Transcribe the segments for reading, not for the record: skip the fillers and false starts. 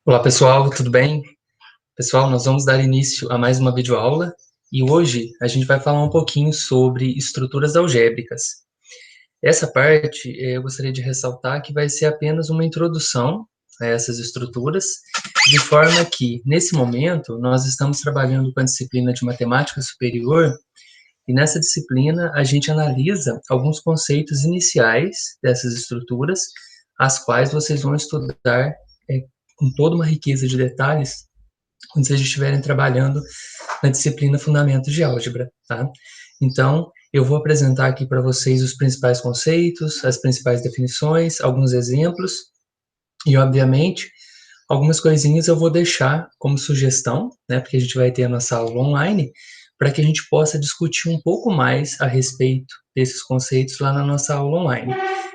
Olá pessoal, tudo bem? Pessoal, nós vamos dar início a mais uma videoaula e hoje a gente vai falar um pouquinho sobre estruturas algébricas. Essa parte eu gostaria de ressaltar que vai ser apenas uma introdução a essas estruturas, de forma que, nesse momento, nós estamos trabalhando com a disciplina de matemática superior e nessa disciplina a gente analisa alguns conceitos iniciais dessas estruturas, as quais vocês vão estudar com toda uma riqueza de detalhes quando vocês estiverem trabalhando na disciplina Fundamentos de Álgebra, tá? Então, eu vou apresentar aqui para vocês os principais conceitos, as principais definições, alguns exemplos e, obviamente, algumas coisinhas eu vou deixar como sugestão, né, porque a gente vai ter a nossa aula online, para que a gente possa discutir um pouco mais a respeito desses conceitos lá na nossa aula online.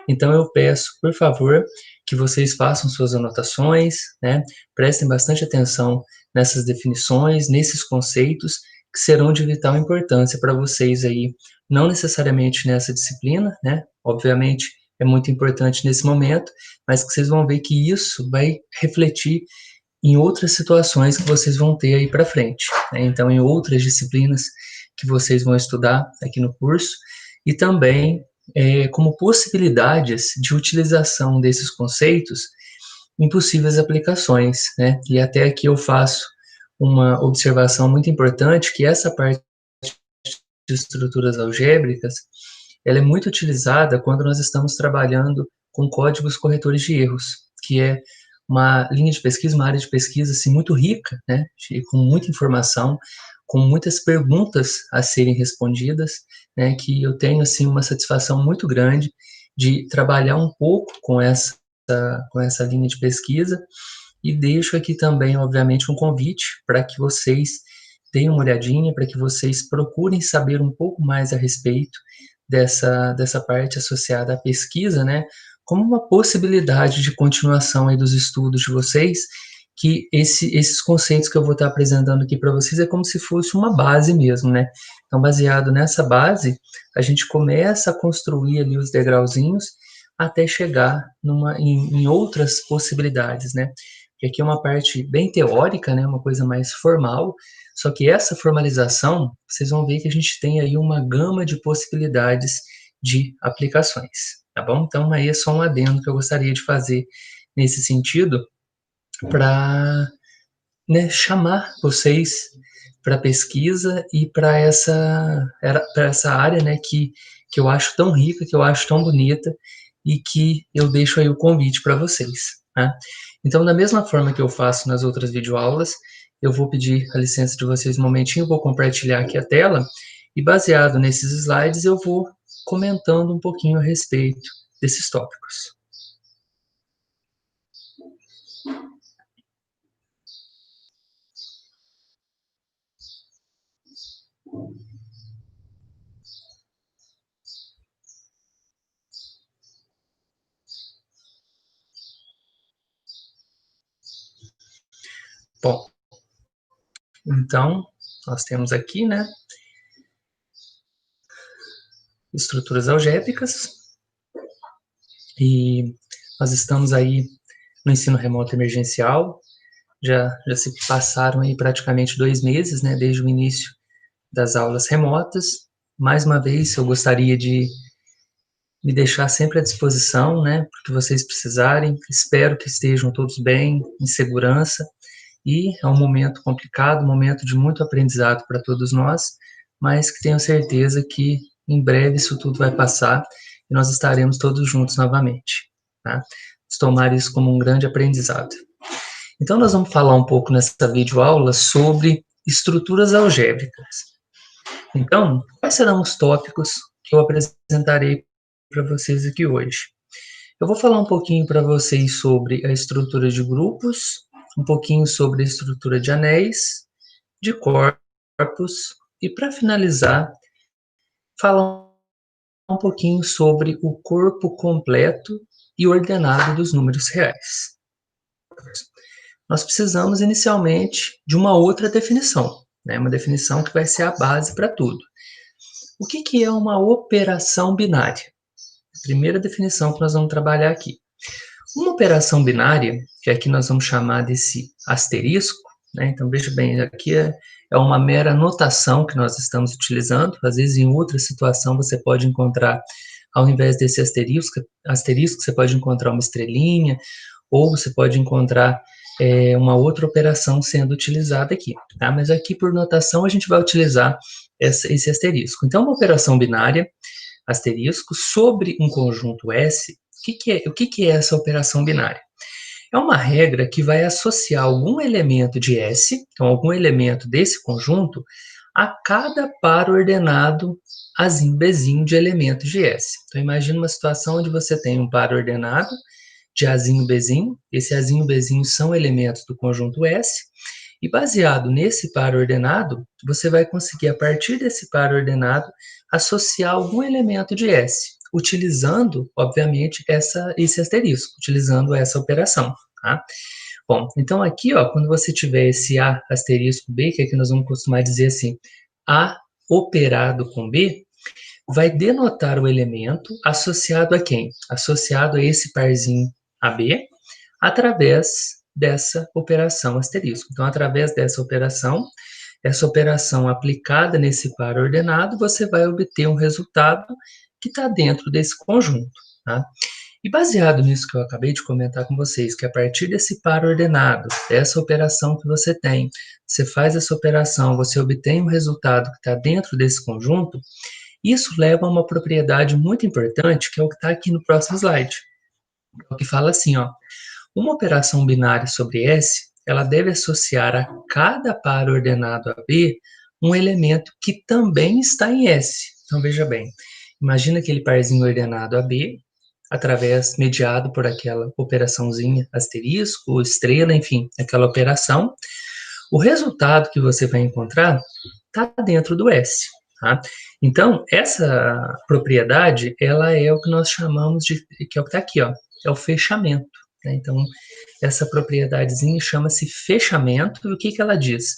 Então eu peço, por favor, que vocês façam suas anotações, né, prestem bastante atenção nessas definições, nesses conceitos que serão de vital importância para vocês aí, não necessariamente nessa disciplina, né, obviamente é muito importante nesse momento, mas que vocês vão ver que isso vai refletir em outras situações que vocês vão ter aí para frente, né? Então, em outras disciplinas que vocês vão estudar aqui no curso, e também como possibilidades de utilização desses conceitos em possíveis aplicações, né? E até aqui eu faço uma observação muito importante, que essa parte de estruturas algébricas, ela é muito utilizada quando nós estamos trabalhando com códigos corretores de erros, que é uma linha de pesquisa, uma área de pesquisa assim, muito rica, né, com muita informação, com muitas perguntas a serem respondidas, né, que eu tenho assim uma satisfação muito grande de trabalhar um pouco com essa linha de pesquisa, e deixo aqui também, obviamente, um convite para que vocês deem uma olhadinha, para que vocês procurem saber um pouco mais a respeito dessa parte associada à pesquisa, né, como uma possibilidade de continuação aí dos estudos de vocês, que esses conceitos que eu vou estar apresentando aqui para vocês é como se fosse uma base mesmo, né? Então, baseado nessa base, a gente começa a construir ali os degrauzinhos até chegar em outras possibilidades, né? Porque aqui é uma parte bem teórica, né? Uma coisa mais formal, só que essa formalização, vocês vão ver que a gente tem aí uma gama de possibilidades de aplicações, tá bom? Então, aí é só um adendo que eu gostaria de fazer nesse sentido, para, né, chamar vocês para pesquisa e para essa área, né, que eu acho tão rica, que eu acho tão bonita, e que eu deixo aí o convite para vocês, tá? Então, da mesma forma que eu faço nas outras videoaulas, eu vou pedir a licença de vocês um momentinho, vou compartilhar aqui a tela, e baseado nesses slides, eu vou comentando um pouquinho a respeito desses tópicos. Bom, então, nós temos aqui, né, estruturas algébricas, e nós estamos aí no ensino remoto emergencial, já se passaram aí praticamente 2 meses, né, desde o início das aulas remotas. Mais uma vez, eu gostaria de me deixar sempre à disposição, né, para que vocês precisarem. Espero que estejam todos bem, em segurança, e é um momento complicado, um momento de muito aprendizado para todos nós, mas que tenho certeza que em breve isso tudo vai passar e nós estaremos todos juntos novamente, tá? Vamos tomar isso como um grande aprendizado. Então, nós vamos falar um pouco nessa videoaula sobre estruturas algébricas. Então, quais serão os tópicos que eu apresentarei para vocês aqui hoje? Eu vou falar um pouquinho para vocês sobre a estrutura de grupos, um pouquinho sobre a estrutura de anéis, de corpos, e para finalizar, falar um pouquinho sobre o corpo completo e ordenado dos números reais. Nós precisamos inicialmente de uma outra definição, né? Uma definição que vai ser a base para tudo. O que é uma operação binária? A primeira definição que nós vamos trabalhar aqui. Uma operação binária, que aqui nós vamos chamar desse asterisco, né? Então, veja bem, aqui é uma mera notação que nós estamos utilizando. Às vezes, em outra situação, você pode encontrar, ao invés desse asterisco, você pode encontrar uma estrelinha, ou você pode encontrar uma outra operação sendo utilizada aqui, tá? Mas aqui, por notação, a gente vai utilizar esse asterisco. Então, uma operação binária, asterisco, sobre um conjunto S, o que é essa operação binária? É uma regra que vai associar algum elemento de S, então algum elemento desse conjunto, a cada par ordenado Azinho, Bzinho de elementos de S. Então imagina uma situação onde você tem um par ordenado de Azinho, Bzinho, esse Azinho, Bzinho são elementos do conjunto S, e baseado nesse par ordenado, você vai conseguir, a partir desse par ordenado, associar algum elemento de S, utilizando, obviamente, esse asterisco, utilizando essa operação, tá? Bom, então aqui, ó, quando você tiver esse A asterisco B, que aqui nós vamos costumar dizer assim, A operado com B, vai denotar o elemento associado a quem? Associado a esse parzinho AB, através dessa operação asterisco. Então, através dessa operação aplicada nesse par ordenado, você vai obter um resultado que está dentro desse conjunto, tá? E baseado nisso que eu acabei de comentar com vocês, que a partir desse par ordenado, dessa operação que você tem, você faz essa operação, você obtém um resultado que está dentro desse conjunto, isso leva a uma propriedade muito importante, que é o que está aqui no próximo slide. É o que fala assim, ó, uma operação binária sobre S, ela deve associar a cada par ordenado AB um elemento que também está em S. Então, veja bem, imagina aquele parzinho ordenado AB, mediado por aquela operaçãozinha, asterisco, estrela, enfim, aquela operação. O resultado que você vai encontrar está dentro do S. Tá? Então, essa propriedade, ela é o que nós chamamos de, que é o que está aqui, ó, é o fechamento. Né? Então, essa propriedadezinha chama-se fechamento, e o que ela diz?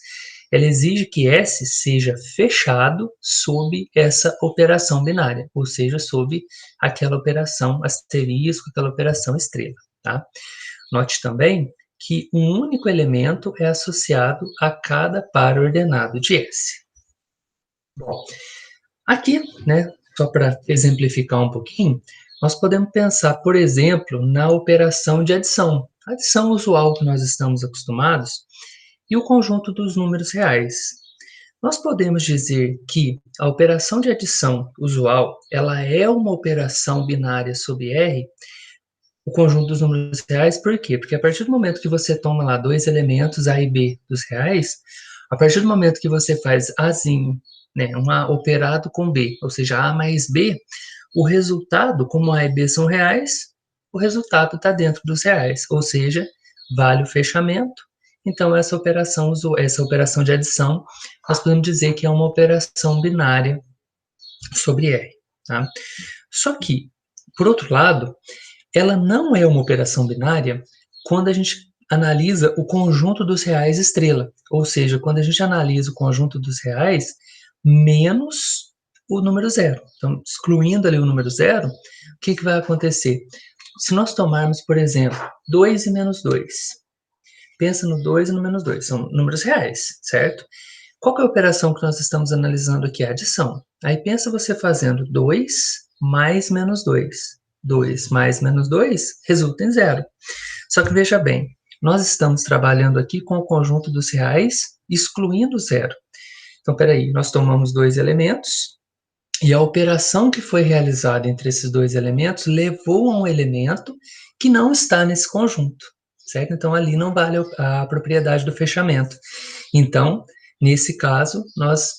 Ela exige que S seja fechado sob essa operação binária, ou seja, sob aquela operação asterisco, aquela operação estrela. Tá? Note também que um único elemento é associado a cada par ordenado de S. Bom, aqui, né, só para exemplificar um pouquinho, nós podemos pensar, por exemplo, na operação de adição. A adição usual que nós estamos acostumados e o conjunto dos números reais. Nós podemos dizer que a operação de adição usual, ela é uma operação binária sobre R, o conjunto dos números reais, por quê? Porque a partir do momento que você toma lá dois elementos, A e B, dos reais, a partir do momento que você faz Azinho, né, operado com B, ou seja, A mais B, o resultado, como A e B são reais, o resultado está dentro dos reais, ou seja, vale o fechamento. Então, essa operação de adição, nós podemos dizer que é uma operação binária sobre R. Tá? Só que, por outro lado, ela não é uma operação binária quando a gente analisa o conjunto dos reais estrela, ou seja, quando a gente analisa o conjunto dos reais menos o número zero. Então, excluindo ali o número zero, o que vai acontecer? Se nós tomarmos, por exemplo, 2 e menos 2, pensa no 2 e no menos 2, são números reais, certo? Qual que é a operação que nós estamos analisando aqui? A adição. Aí pensa você fazendo 2 mais menos 2. 2 mais menos 2 resulta em zero. Só que veja bem, nós estamos trabalhando aqui com o conjunto dos reais, excluindo zero. Então, peraí, nós tomamos dois elementos, e a operação que foi realizada entre esses dois elementos levou a um elemento que não está nesse conjunto, certo? Então, ali não vale a propriedade do fechamento. Então, nesse caso, nós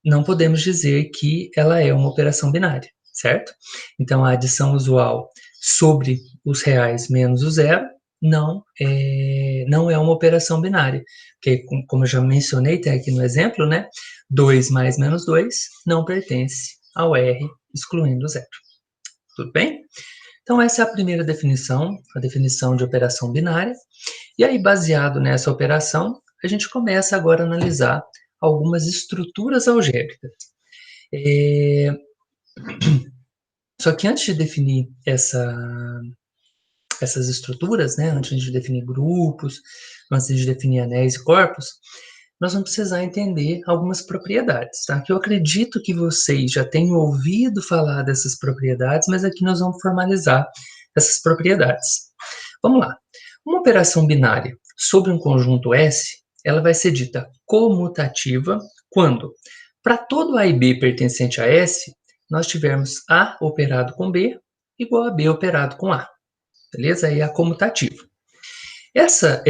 não podemos dizer que ela é uma operação binária, certo? Então, a adição usual sobre os reais menos o zero não é uma operação binária, porque, como eu já mencionei, tem aqui no exemplo, né? 2 mais menos 2 não pertence ao R, excluindo o zero. Tudo bem? Então, essa é a primeira definição, a definição de operação binária. E aí, baseado nessa operação, a gente começa agora a analisar algumas estruturas algébricas. Só que antes de definir essas estruturas, né, antes de definir grupos, antes de definir anéis e corpos, nós vamos precisar entender algumas propriedades, tá? Que eu acredito que vocês já tenham ouvido falar dessas propriedades, mas aqui nós vamos formalizar essas propriedades. Vamos lá. Uma operação binária sobre um conjunto S, ela vai ser dita comutativa quando, para todo A e B pertencente a S, nós tivermos A operado com B igual a B operado com A. Beleza? Aí é a comutativa. Essa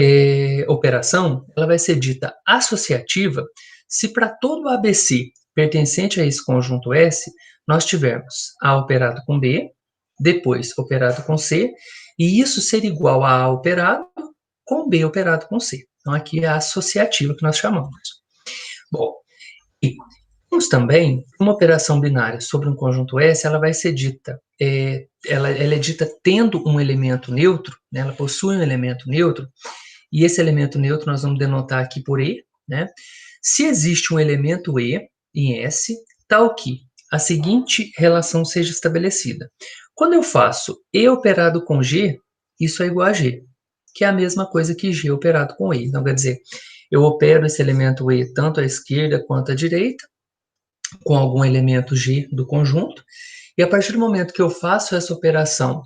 operação ela vai ser dita associativa se para todo ABC pertencente a esse conjunto S, nós tivermos A operado com B, depois operado com C, e isso ser igual a A operado com B operado com C. Então, aqui é a associativa que nós chamamos. Bom, e temos também uma operação binária sobre um conjunto S, ela vai ser dita, ela é dita tendo um elemento neutro, né, ela possui um elemento neutro, e esse elemento neutro nós vamos denotar aqui por E, né? Se existe um elemento E em S, tal que a seguinte relação seja estabelecida. Quando eu faço E operado com G, isso é igual a G, que é a mesma coisa que G operado com E. Então, quer dizer, eu opero esse elemento E tanto à esquerda quanto à direita, com algum elemento G do conjunto, e a partir do momento que eu faço essa operação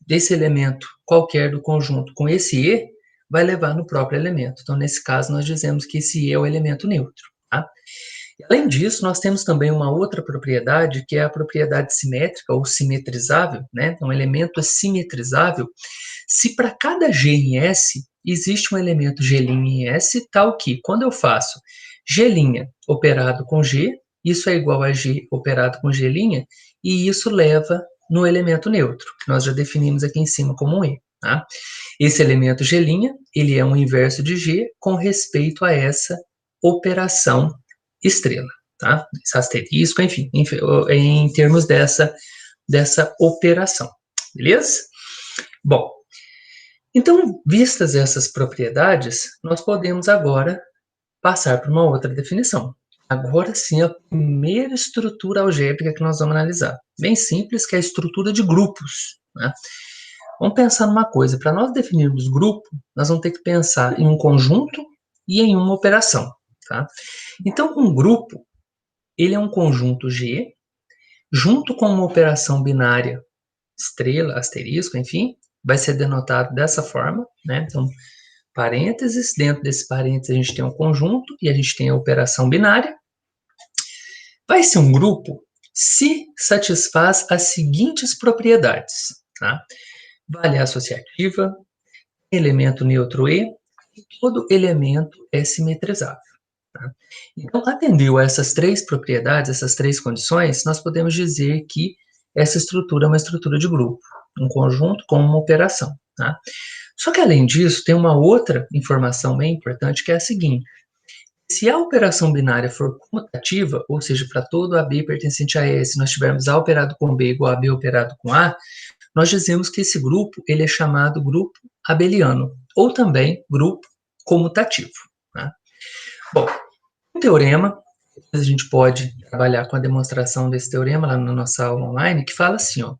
desse elemento qualquer do conjunto com esse E, vai levar no próprio elemento. Então, nesse caso, nós dizemos que esse E é o elemento neutro. Tá? Além disso, nós temos também uma outra propriedade, que é a propriedade simétrica ou simetrizável, né? Um elemento é simetrizável se para cada G em S existe um elemento G' em S, tal que, quando eu faço G' operado com G, isso é igual a G operado com G', e isso leva no elemento neutro, que nós já definimos aqui em cima como um E. Tá? Esse elemento G', ele é um inverso de G com respeito a essa operação estrela, tá? Esse asterisco, enfim, em termos dessa operação, beleza? Bom, então, vistas essas propriedades, nós podemos agora passar para uma outra definição. Agora sim, a primeira estrutura algébrica que nós vamos analisar. Bem simples, que é a estrutura de grupos, né? Vamos pensar numa coisa, para nós definirmos grupo, nós vamos ter que pensar em um conjunto e em uma operação, tá? Então, um grupo, ele é um conjunto G, junto com uma operação binária, estrela, asterisco, enfim, vai ser denotado dessa forma, né? Então, parênteses, dentro desse parênteses a gente tem um conjunto e a gente tem a operação binária. Vai ser um grupo se satisfaz as seguintes propriedades, tá? Vale associativa, elemento neutro E, e todo elemento é simetrizável. Tá? Então, atendeu a essas três propriedades, essas três condições, nós podemos dizer que essa estrutura é uma estrutura de grupo, um conjunto com uma operação. Tá? Só que, além disso, tem uma outra informação bem importante, que é a seguinte: se a operação binária for comutativa, ou seja, para todo AB pertencente a S, nós tivermos A operado com B igual a B operado com A, nós dizemos que esse grupo ele é chamado grupo abeliano, ou também grupo comutativo. Tá? Bom, um teorema, a gente pode trabalhar com a demonstração desse teorema lá na nossa aula online, que fala assim, ó,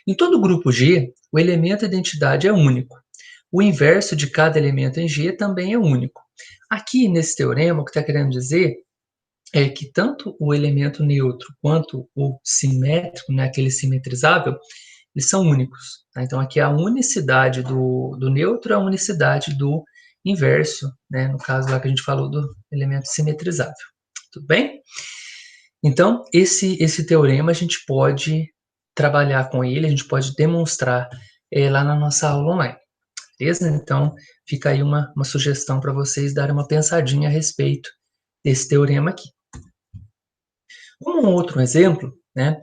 em todo grupo G, o elemento identidade é único. O inverso de cada elemento em G também é único. Aqui, nesse teorema, o que está querendo dizer é que tanto o elemento neutro quanto o simétrico, né, aquele simetrizável, eles são únicos. Tá? Então, aqui a unicidade do neutro é a unicidade do inverso, né, no caso lá que a gente falou do elemento simetrizável. Tudo bem? Então, esse teorema a gente pode trabalhar com ele, a gente pode demonstrar lá na nossa aula online. Beleza? Então, fica aí uma sugestão para vocês darem uma pensadinha a respeito desse teorema aqui. Como um outro exemplo, né,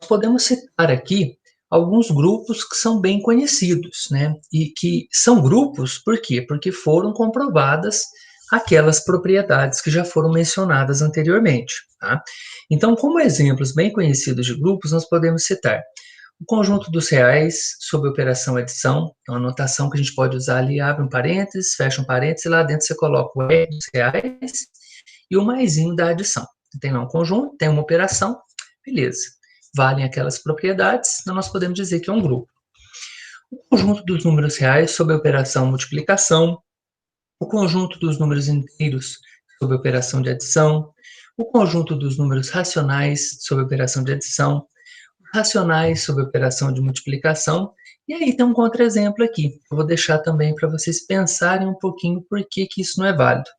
podemos citar aqui alguns grupos que são bem conhecidos, né, e que são grupos, por quê? Porque foram comprovadas aquelas propriedades que já foram mencionadas anteriormente, tá? Então, como exemplos bem conhecidos de grupos, nós podemos citar o conjunto dos reais sob operação adição, é uma notação que a gente pode usar ali, abre um parênteses, fecha um parênteses, e lá dentro você coloca o R dos reais e o maisinho da adição. Tem lá um conjunto, tem uma operação, beleza. Valem aquelas propriedades, então nós podemos dizer que é um grupo. o conjunto dos números reais sob a operação multiplicação, o conjunto dos números inteiros sob a operação de adição, o conjunto dos números racionais sob a operação de adição, racionais sob a operação de multiplicação, e aí tem um contra-exemplo aqui. Eu vou deixar também para vocês pensarem um pouquinho por que isso não é válido.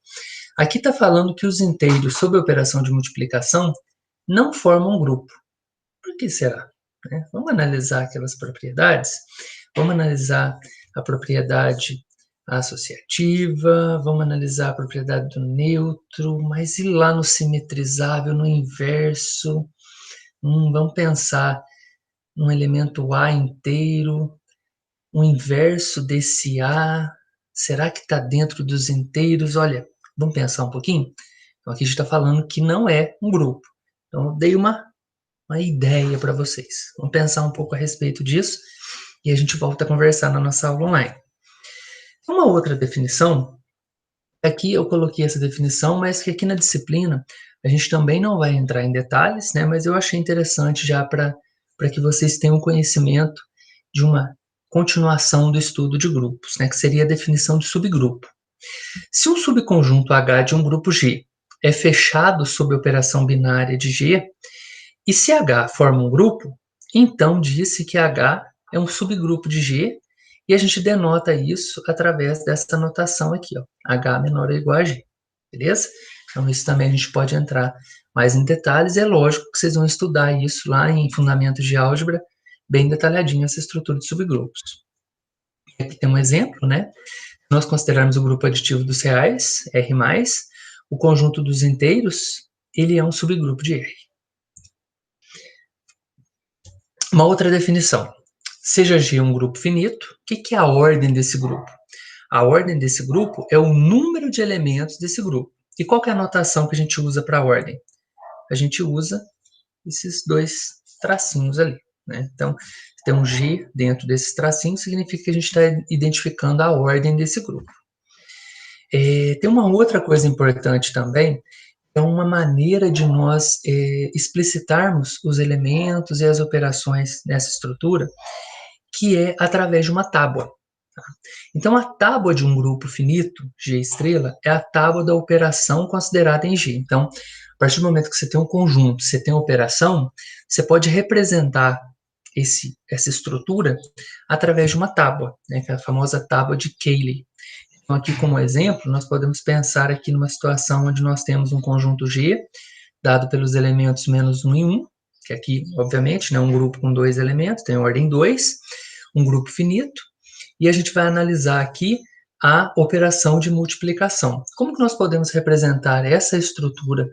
Aqui está falando que os inteiros sob a operação de multiplicação não formam um grupo. Por que será? Vamos analisar aquelas propriedades? Vamos analisar a propriedade associativa, vamos analisar a propriedade do neutro, mas e lá no simetrizável, no inverso? Vamos pensar um elemento A inteiro, o inverso desse A, será que está dentro dos inteiros? Olha, vamos pensar um pouquinho? Então, aqui a gente está falando que não é um grupo. Então, eu dei uma ideia para vocês. Vamos pensar um pouco a respeito disso e a gente volta a conversar na nossa aula online. Uma outra definição, aqui eu coloquei essa definição, mas que aqui na disciplina a gente também não vai entrar em detalhes, né? Mas eu achei interessante já para que vocês tenham conhecimento de uma continuação do estudo de grupos, né? Que seria a definição de subgrupo. Se um subconjunto H de um grupo G é fechado sob a operação binária de G, e se H forma um grupo, então disse que H é um subgrupo de G, e a gente denota isso através dessa notação aqui, ó, H menor ou igual a G, beleza? Então isso também a gente pode entrar mais em detalhes, é lógico que vocês vão estudar isso lá em Fundamentos de Álgebra, bem detalhadinho essa estrutura de subgrupos. Aqui tem um exemplo, né? Nós considerarmos o grupo aditivo dos reais, R+, o conjunto dos inteiros, ele é um subgrupo de R. Uma outra definição. Seja G um grupo finito, o que é a ordem desse grupo? A ordem desse grupo é o número de elementos desse grupo. E qual que é a notação que a gente usa para a ordem? A gente usa esses dois tracinhos ali, né? Então, tem um G dentro desses tracinhos, significa que a gente está identificando a ordem desse grupo. Tem uma outra coisa importante também, é uma maneira de nós explicitarmos os elementos e as operações nessa estrutura, que é através de uma tábua. Tá? Então, a tábua de um grupo finito, G estrela, é a tábua da operação considerada em G. Então, a partir do momento que você tem um conjunto, você tem uma operação, você pode representar essa estrutura através de uma tábua, né, que é a famosa tábua de Cayley. Então, aqui como exemplo, nós podemos pensar aqui numa situação onde nós temos um conjunto G, dado pelos elementos menos 1 e 1, que aqui, obviamente, né, um grupo com dois elementos, tem ordem 2, um grupo finito, e a gente vai analisar aqui a operação de multiplicação. Como que nós podemos representar essa estrutura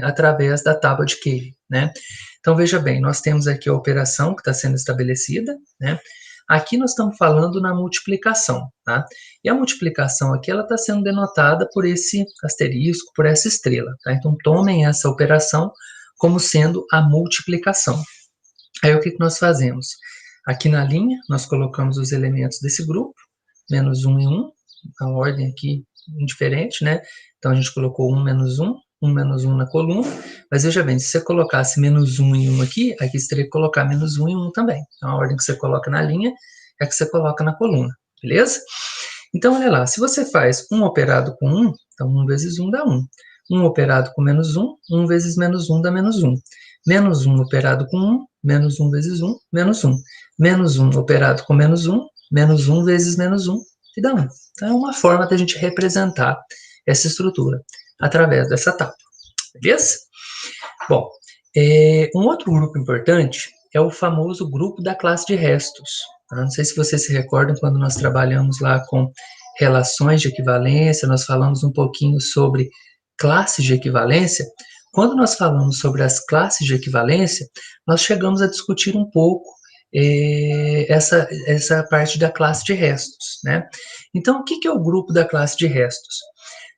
através da tábua de Cayley, né? Então, veja bem, nós temos aqui a operação que está sendo estabelecida, né? Aqui nós estamos falando na multiplicação, tá? E a multiplicação aqui, ela está sendo denotada por esse asterisco, por essa estrela, tá? Então, tomem essa operação como sendo a multiplicação. Aí, o que nós fazemos? Aqui na linha, nós colocamos os elementos desse grupo, menos 1 e 1, a ordem aqui indiferente, né? Então, a gente colocou 1 menos 1, 1 menos 1 na coluna, mas veja bem, se você colocasse menos 1 e 1 aqui você teria que colocar menos 1 e 1 também. Então, a ordem que você coloca na linha é a que você coloca na coluna, beleza? Então, olha lá, se você faz 1 operado com 1, então 1 vezes 1 dá 1. 1 operado com menos 1, 1 vezes menos 1 dá menos 1. Menos 1 operado com 1, menos 1 vezes 1, menos 1. Menos 1 operado com menos 1, menos 1 vezes menos 1, que dá 1. Então, é uma forma da gente representar essa estrutura através dessa tábua, beleza? Bom, um outro grupo importante é o famoso grupo da classe de restos. Tá? Não sei se vocês se recordam quando nós trabalhamos lá com relações de equivalência, nós falamos um pouquinho sobre classes de equivalência. Quando nós falamos sobre as classes de equivalência, nós chegamos a discutir um pouco essa parte da classe de restos, né? Então, o que é o grupo da classe de restos?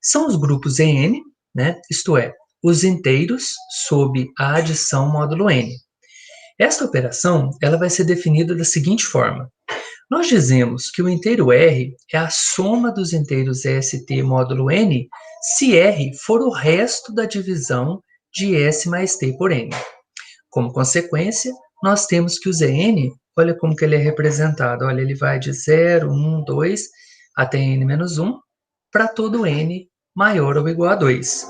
São os grupos N, né? Isto é, os inteiros sob a adição módulo N. Esta operação, ela vai ser definida da seguinte forma. Nós dizemos que o inteiro R é a soma dos inteiros ST módulo N, se R for o resto da divisão de S mais T por N. Como consequência, nós temos que o Zn, olha como que ele é representado, olha, ele vai de 0, 1, 2, até n-1, para todo n maior ou igual a 2.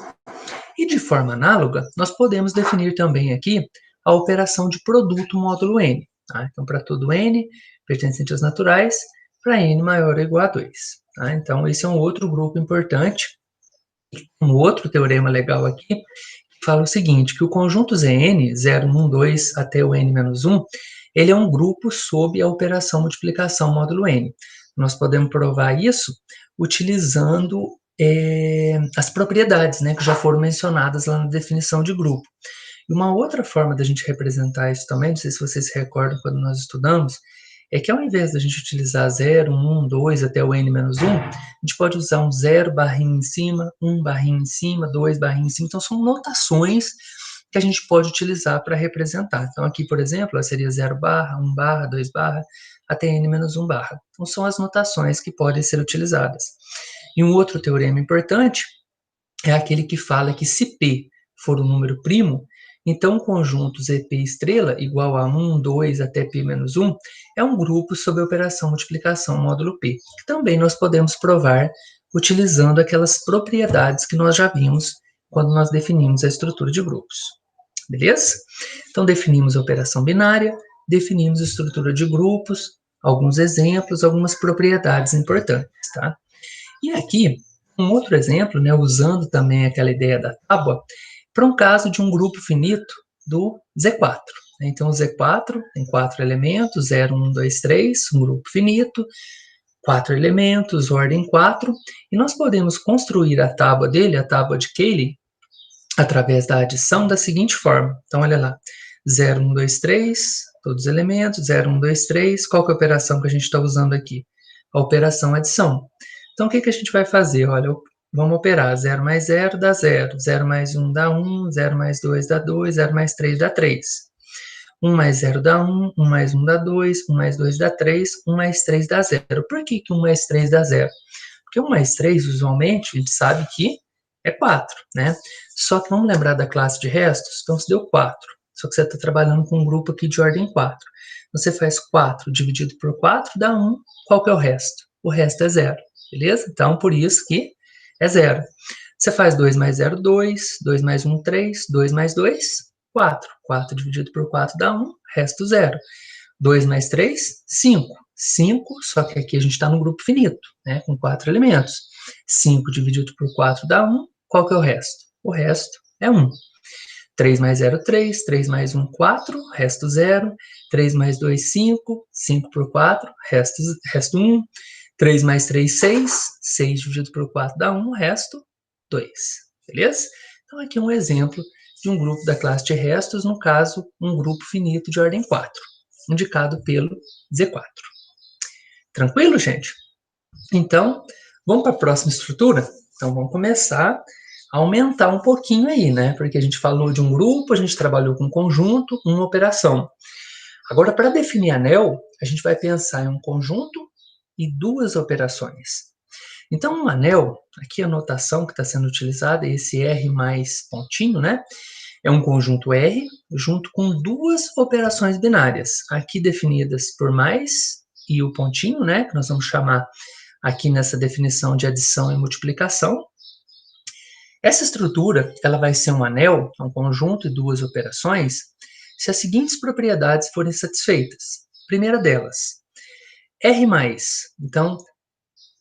E de forma análoga, nós podemos definir também aqui a operação de produto módulo n. Tá? Então, para todo n pertencente aos naturais, para n maior ou igual a 2. Tá? Então, esse é um outro grupo importante. Um outro teorema legal aqui fala o seguinte, que o conjunto Zn, 0, 1, 2 até o n-1, ele é um grupo sob a operação multiplicação módulo n. Nós podemos provar isso utilizando as propriedades, né, que já foram mencionadas lá na definição de grupo. E uma outra forma da gente representar isso também, não sei se vocês se recordam quando nós estudamos, é que ao invés da gente utilizar 0, 1, 2 até o n-1, a gente pode usar um 0 barrinho em cima, 1 barrinho em cima, 2 barrinho em cima. Então, são notações que a gente pode utilizar para representar. Então, aqui, por exemplo, seria 0 barra, 1 barra, 2 barra, até n-1 barra. Então, são as notações que podem ser utilizadas. E um outro teorema importante é aquele que fala que se P for um número primo, então o conjunto ZP estrela igual a 1, 2 até P-1 é um grupo sob a operação multiplicação módulo P, que também nós podemos provar utilizando aquelas propriedades que nós já vimos quando nós definimos a estrutura de grupos. Beleza? Então, definimos a operação binária, definimos a estrutura de grupos, alguns exemplos, algumas propriedades importantes, tá? E aqui, um outro exemplo, né, usando também aquela ideia da tábua, para um caso de um grupo finito do Z4. Então, o Z4 tem 4 elementos, 0, 1, 2, 3, um grupo finito, 4 elementos, ordem 4, e nós podemos construir a tábua dele, a tábua de Cayley, através da adição da seguinte forma. Então, olha lá, 0, 1, 2, 3, todos os elementos, 0, 1, 2, 3, qual que é a operação que a gente está usando aqui? A operação adição. Então, o que a gente vai fazer? Olha, vamos operar 0 mais 0 dá 0, 0 mais 1 dá 1, 0 mais 2 dá 2, 0 mais 3 dá 3. 1 mais 0 dá 1, 1 mais 1 dá 2, 1 mais 2 dá 3, 1 mais 3 dá 0. Por que 1 mais 3 dá 0? Porque 1 mais 3, usualmente, a gente sabe que é 4, né? Só que vamos lembrar da classe de restos? Então, se deu 4. Só que você está trabalhando com um grupo aqui de ordem 4. Você faz 4 dividido por 4 dá 1. Qual que é o resto? O resto é 0, beleza? Então, por isso que é 0. Você faz 2 mais 0, 2. 2 mais 1, 3. 2 mais 2, 4. 4 dividido por 4 dá 1. Resto 0. 2 mais 3, 5. 5, só que aqui a gente está num grupo finito, né, com 4 elementos. 5 dividido por 4 dá 1. Qual que é o resto? O resto é 1. 3 mais 0, 3. 3 mais 1, 4. Resto 0. 3 mais 2, 5. 5 por 4. Resto 1. 3 mais 3, 6. 6 dividido por 4 dá 1. Resto 2. Beleza? Então, aqui é um exemplo de um grupo da classe de restos, no caso, um grupo finito de ordem 4, indicado pelo Z4. Tranquilo, gente? Então, vamos para a próxima estrutura? Então, vamos começar a aumentar um pouquinho aí, né? Porque a gente falou de um grupo, a gente trabalhou com um conjunto, uma operação. Agora, para definir anel, a gente vai pensar em um conjunto e duas operações. Então, um anel, aqui a notação que está sendo utilizada é esse R mais pontinho, né? É um conjunto R junto com duas operações binárias, aqui definidas por mais e o pontinho, né? Que nós vamos chamar aqui nessa definição de adição e multiplicação. Essa estrutura, ela vai ser um anel, um conjunto e duas operações, se as seguintes propriedades forem satisfeitas. Primeira delas, R+. Então,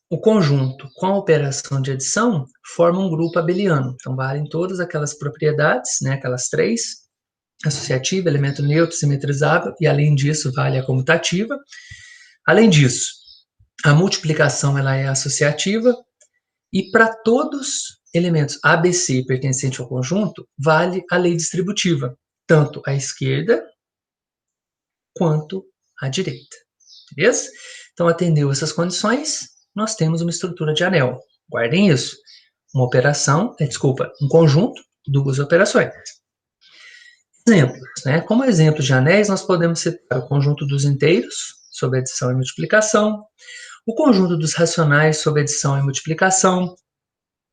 o conjunto com a operação de adição forma um grupo abeliano. Então, valem todas aquelas propriedades, né, aquelas três, associativa, elemento neutro, simetrizável, e além disso, vale a comutativa. Além disso, a multiplicação ela é associativa, e para todos elementos ABC pertencentes ao conjunto, vale a lei distributiva, tanto à esquerda quanto à direita. Beleza? Então, atendeu essas condições, nós temos uma estrutura de anel. Guardem isso. Um conjunto, duas operações. Exemplos, né? Como exemplo de anéis, nós podemos citar o conjunto dos inteiros, sob adição e multiplicação, o conjunto dos racionais sob adição e multiplicação,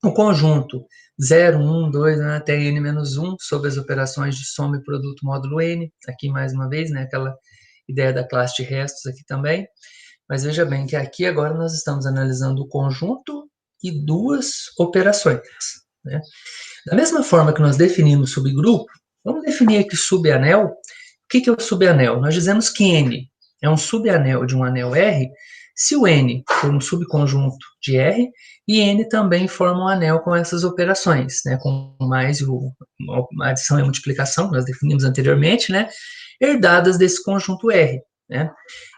o conjunto 0, 1, 2, né, até n-1 sobre as operações de soma e produto módulo n. Aqui, mais uma vez, né, aquela ideia da classe de restos aqui também. Mas veja bem que aqui agora nós estamos analisando o conjunto e duas operações, né? Da mesma forma que nós definimos subgrupo, vamos definir aqui subanel. O que é o subanel? Nós dizemos que N é um subanel de um anel R se o N for um subconjunto de R e N também forma um anel com essas operações, né, com mais a adição e a multiplicação, que nós definimos anteriormente, né, herdadas desse conjunto R, né.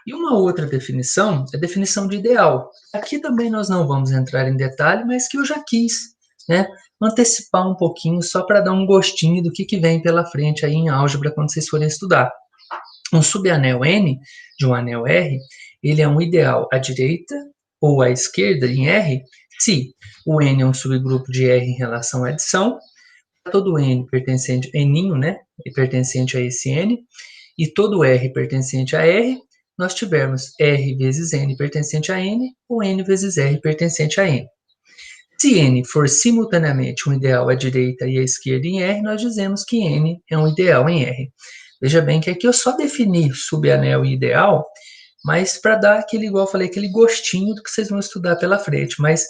E uma outra definição é a definição de ideal. Aqui também nós não vamos entrar em detalhe, mas que eu já quis, né, antecipar um pouquinho só para dar um gostinho do que vem pela frente aí em álgebra quando vocês forem estudar. Um subanel N de um anel R, ele é um ideal à direita ou à esquerda em R, se o N é um subgrupo de R em relação à adição, todo N pertencente, N, né, pertencente a esse N, e todo R pertencente a R, nós tivermos R vezes N pertencente a N, ou N vezes R pertencente a N. Se N for simultaneamente um ideal à direita e à esquerda em R, nós dizemos que N é um ideal em R. Veja bem que aqui eu só defini subanel e ideal, mas para dar aquele, igual eu falei, aquele gostinho do que vocês vão estudar pela frente. Mas,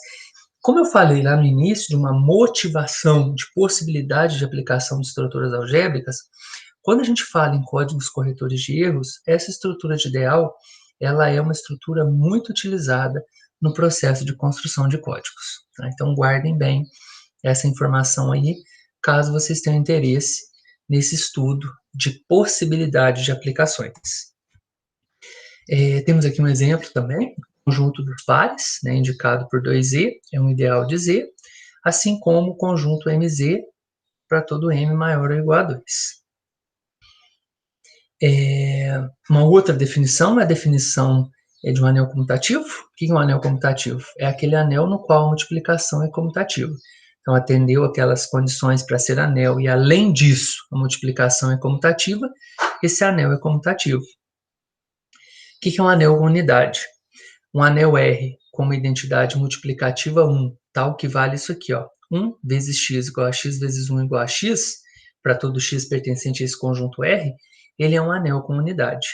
como eu falei lá no início, de uma motivação de possibilidade de aplicação de estruturas algébricas, quando a gente fala em códigos corretores de erros, essa estrutura de ideal, ela é uma estrutura muito utilizada no processo de construção de códigos. Tá? Então, guardem bem essa informação aí, caso vocês tenham interesse nesse estudo de possibilidade de aplicações. Temos aqui um exemplo também, o conjunto dos pares, né, indicado por 2Z, é um ideal de Z, assim como o conjunto MZ para todo M maior ou igual a 2. Uma outra definição é a definição de um anel comutativo. O que é um anel comutativo? É aquele anel no qual a multiplicação é comutativa. Então, atendeu aquelas condições para ser anel e, além disso, a multiplicação é comutativa, esse anel é comutativo. O que é um anel com unidade? Um anel R com uma identidade multiplicativa 1, tal que vale isso aqui, ó, 1 vezes x igual a x vezes 1 igual a x, para todo x pertencente a esse conjunto R, ele é um anel com unidade.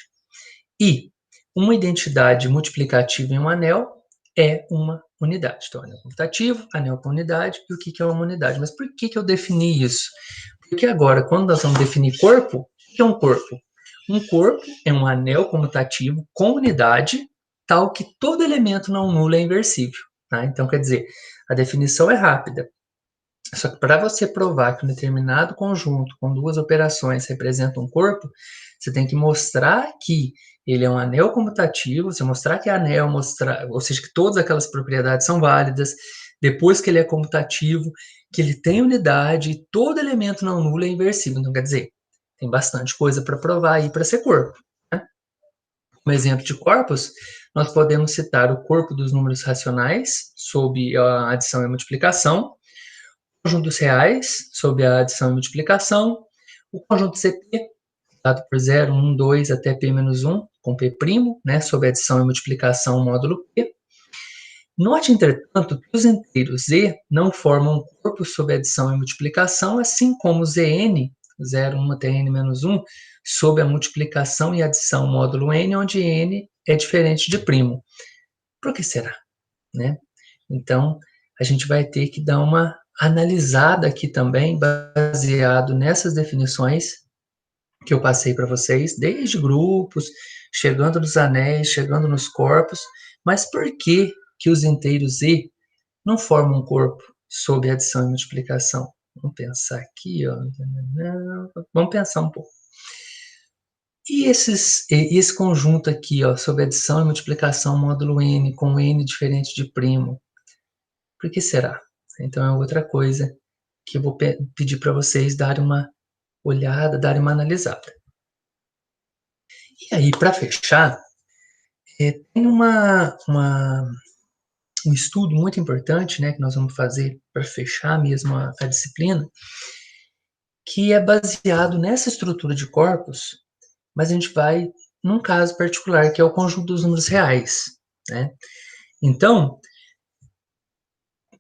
E uma identidade multiplicativa em um anel é uma unidade. Então, anel comutativo, anel com unidade, e o que é uma unidade? Mas por que eu defini isso? Porque agora, quando nós vamos definir corpo, o que é um corpo? Um corpo é um anel comutativo com unidade, tal que todo elemento não nulo é inversível. Tá? Então, quer dizer, a definição é rápida. Só que para você provar que um determinado conjunto com duas operações representa um corpo, você tem que mostrar que ele é um anel comutativo, você mostrar que é anel, ou seja, que todas aquelas propriedades são válidas, depois que ele é comutativo, que ele tem unidade e todo elemento não nulo é inversível. Então, quer dizer, tem bastante coisa para provar aí para ser corpo. Né? Como exemplo de corpos, nós podemos citar o corpo dos números racionais, sob a adição e multiplicação, o conjunto dos reais, sob a adição e multiplicação, o conjunto CP, dado por 0, 1, 2 até P-1, com P', né, sob a adição e multiplicação módulo P. Note, entretanto, que os inteiros Z não formam um corpo sob adição e multiplicação, assim como Zn, 0, 1 até n-1, sob a multiplicação e adição módulo n, onde n é diferente de primo. Por que será? Né? Então, a gente vai ter que dar uma analisada aqui também, baseado nessas definições que eu passei para vocês, desde grupos, chegando nos anéis, chegando nos corpos, mas por que os inteiros Z não formam um corpo sob adição e multiplicação? Vamos pensar aqui, ó. Vamos pensar um pouco. E esse conjunto aqui, ó, sob adição e multiplicação módulo n, com n diferente de primo, por que será? Então é outra coisa que eu vou pedir para vocês darem uma olhada, darem uma analisada. E aí, para fechar, tem um estudo muito importante, né, que nós vamos fazer para fechar mesmo a disciplina, que é baseado nessa estrutura de corpos, mas a gente vai num caso particular, que é o conjunto dos números reais, né? Então,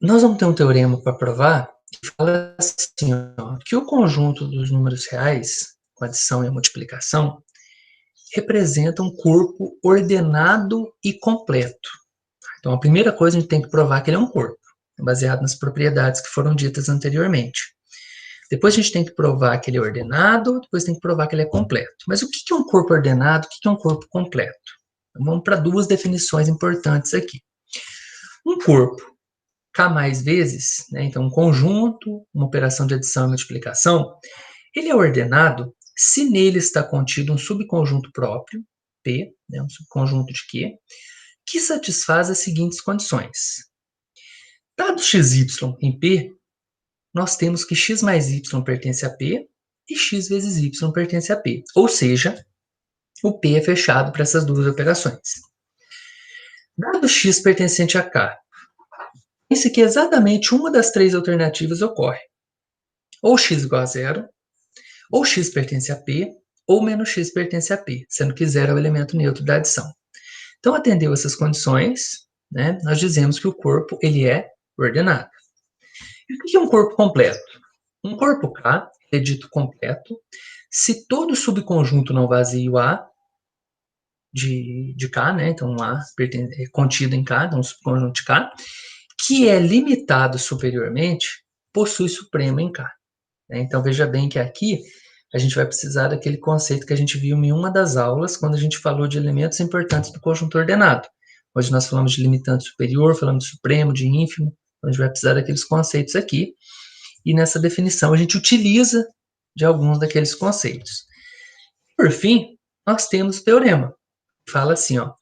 nós vamos ter um teorema para provar Fala assim, ó, que o conjunto dos números reais, com a adição e a multiplicação, representa um corpo ordenado e completo. Então, a primeira coisa a gente tem que provar que ele é um corpo, baseado nas propriedades que foram ditas anteriormente. Depois a gente tem que provar que ele é ordenado, depois tem que provar que ele é completo. Mas o que é um corpo ordenado, o que é um corpo completo? Então, vamos para duas definições importantes aqui. Um corpo K mais vezes, né, então um conjunto, uma operação de adição e multiplicação, ele é ordenado se nele está contido um subconjunto próprio, P, né, um subconjunto de Q, que satisfaz as seguintes condições. Dado xy em P, nós temos que x mais y pertence a P e x vezes y pertence a P. Ou seja, o P é fechado para essas duas operações. Dado x pertencente a K, pense que exatamente uma das três alternativas ocorre. Ou x igual a zero, ou x pertence a P, ou menos x pertence a P, sendo que zero é o elemento neutro da adição. Então, atendeu essas condições, né, nós dizemos que o corpo ele é ordenado. E o que é um corpo completo? Um corpo K é dito completo se todo subconjunto não vazio A de K, né, então A é contido em K, então um subconjunto de K, que é limitado superiormente, possui supremo em K. Né? Então, veja bem que aqui a gente vai precisar daquele conceito que a gente viu em uma das aulas, quando a gente falou de elementos importantes do conjunto ordenado. Hoje nós falamos de limitante superior, falamos de supremo, de ínfimo, então a gente vai precisar daqueles conceitos aqui, e nessa definição a gente utiliza de alguns daqueles conceitos. Por fim, nós temos o teorema, que fala assim, ó,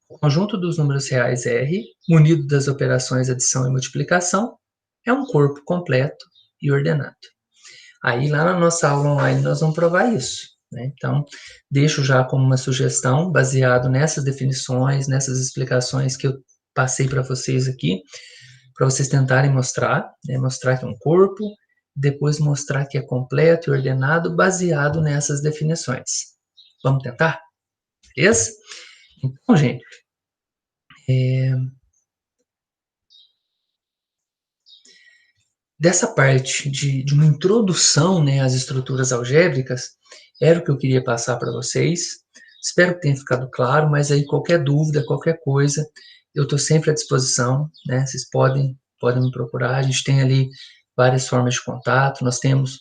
o conjunto dos números reais R, munido das operações adição e multiplicação, é um corpo completo e ordenado. Aí, lá na nossa aula online, nós vamos provar isso. Né? Então, deixo já como uma sugestão, baseado nessas definições, nessas explicações que eu passei para vocês aqui, para vocês tentarem mostrar, né? Mostrar que é um corpo, depois mostrar que é completo e ordenado, baseado nessas definições. Vamos tentar? Beleza? Então, gente, dessa parte de uma introdução, né, às estruturas algébricas, era o que eu queria passar para vocês. Espero que tenha ficado claro, mas aí qualquer dúvida, qualquer coisa, eu estou sempre à disposição, né? Vocês podem me procurar. A gente tem ali várias formas de contato. Nós temos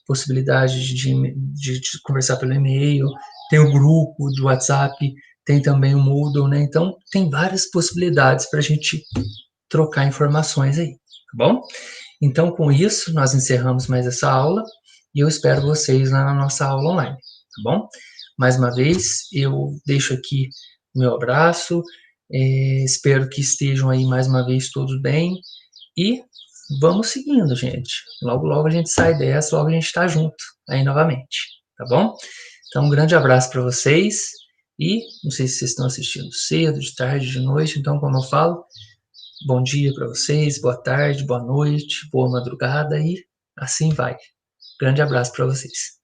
possibilidade de conversar pelo e-mail, tem o grupo do WhatsApp, tem também o Moodle, né? Então, tem várias possibilidades para a gente trocar informações aí, tá bom? Então, com isso, nós encerramos mais essa aula e eu espero vocês lá na nossa aula online, tá bom? Mais uma vez, eu deixo aqui o meu abraço, espero que estejam aí mais uma vez todos bem e vamos seguindo, gente. Logo, logo a gente sai dessa, logo a gente está junto aí novamente, tá bom? Então, um grande abraço para vocês e não sei se vocês estão assistindo cedo, de tarde, de noite, então, como eu falo, bom dia para vocês, boa tarde, boa noite, boa madrugada e assim vai. Grande abraço para vocês.